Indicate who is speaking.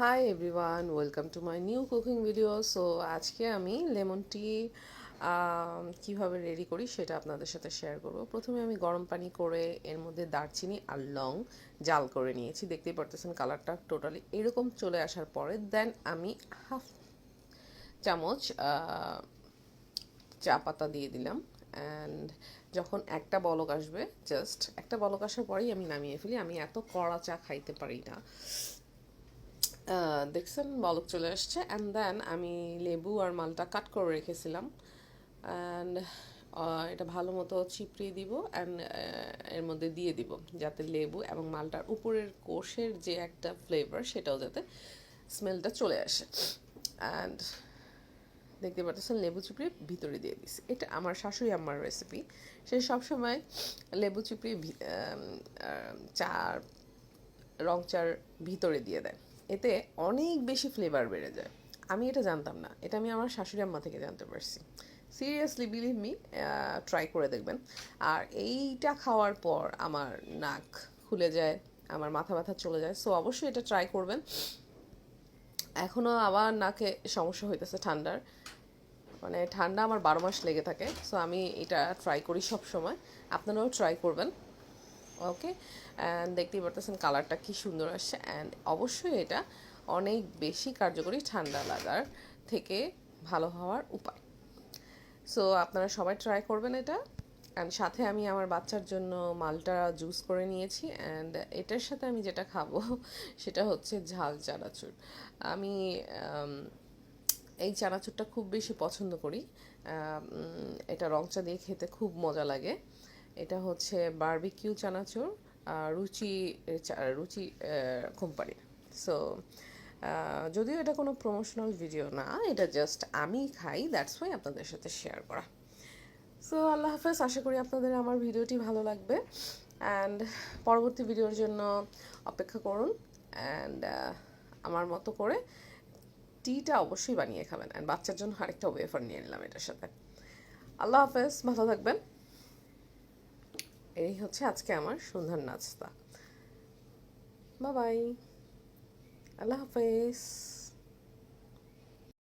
Speaker 1: Hi everyone, welcome to my new cooking video. So আজকে আমি lemon tea কীভাবে ready করি সেটা আপনাদের সাথে শেয়ার করব। প্রথমে আমি গরম পানি করে এর মধ্যে দারচিনি আর লং জাল করে নিয়েছি। দেখতেই পারতেছেন কালারটা টোটালি এরকম চলে আসার পরে দেন আমি হাফ চামচ চা পাতা দিয়ে দিলাম। অ্যান্ড যখন একটা বলক আসবে, জাস্ট একটা বলক আসার পরেই আমি নামিয়ে ফেলি। আমি এত কড়া চা খাইতে পারি না। দেখছেন বলক চলে আসছে। অ্যান্ড দেন আমি লেবু আর মালটা কাট করে রেখেছিলাম। অ্যান্ড এটা ভালো মতো চিপড়িয়ে দিব অ্যান্ড এর মধ্যে দিয়ে দিব, যাতে লেবু এবং মালটার উপরের কোষের যে একটা ফ্লেভার সেটাও যাতে স্মেলটা চলে আসে। অ্যান্ড দেখতে পাচ্ছেন লেবু চিপড়িয়ে ভিতরে দিয়ে দিছি। এটা আমার শাশুড়ি আম্মার রেসিপি। সে সবসময় লেবু চিপড়িয়ে চার রং চার ভিতরে দিয়ে দেয়। এতে অনেক বেশি ফ্লেভার বেড়ে যায়। আমি এটা জানতাম না, এটা আমি আমার শাশুড়ি আম্মা থেকে জানতে পারছি। সিরিয়াসলি বিলিভ মি, ট্রাই করে দেখবেন। আর এইটা খাওয়ার পর আমার নাক খুলে যায়, আমার মাথা ব্যথা চলে যায়। সো অবশ্যই এটা ট্রাই করবেন। এখনও আবার নাকে সমস্যা হইতেছে ঠান্ডার, মানে ঠান্ডা আমার 12 মাস লেগে থাকে। সো আমি এটা ট্রাই করি সব সময়, আপনারাও ট্রাই করবেন। ওকে, অ্যান্ড দেখতেই পারতেছেন কালারটা কি সুন্দর আসছে। অ্যান্ড অবশ্যই এটা অনেক বেশি কার্যকরী ঠান্ডা লাগার থেকে ভালো হওয়ার উপায়। সো আপনারা সবাই ট্রাই করবেন এটা। অ্যান্ড সাথে আমি আমার বাচ্চার জন্য মালটা জুস করে নিয়েছি। অ্যান্ড এটার সাথে আমি যেটা খাবো সেটা হচ্ছে ঝাল চানাচুর। আমি এই চানাচুরটা খুব বেশি পছন্দ করি। এটা রং চা দিয়ে খেতে খুব মজা লাগে। এটা হচ্ছে বারবিকিউ চানাচুর, রুচি রুচি কোম্পানির। সো যদিও এটা কোনো প্রমোশনাল ভিডিও না, এটা জাস্ট আমি খাই, দ্যাটস ওয়াই আপনাদের সাথে শেয়ার করা। সো আল্লাহ হাফেজ, আশা করি আপনাদের আমার ভিডিওটি ভালো লাগবে। অ্যান্ড পরবর্তী ভিডিওর জন্য অপেক্ষা করুন। অ্যান্ড আমার মতো করে টিটা অবশ্যই বানিয়ে খাবেন। অ্যান্ড বাচ্চার জন্য আরেকটা ওয়েফার নিয়ে নিলাম এটার সাথে। আল্লাহ হাফেজ, ভালো থাকবেন। এই হচ্ছে আজকে আমার সন্ধ্যার নাস্তা। বাই বাই, আল্লাহ হাফেজ।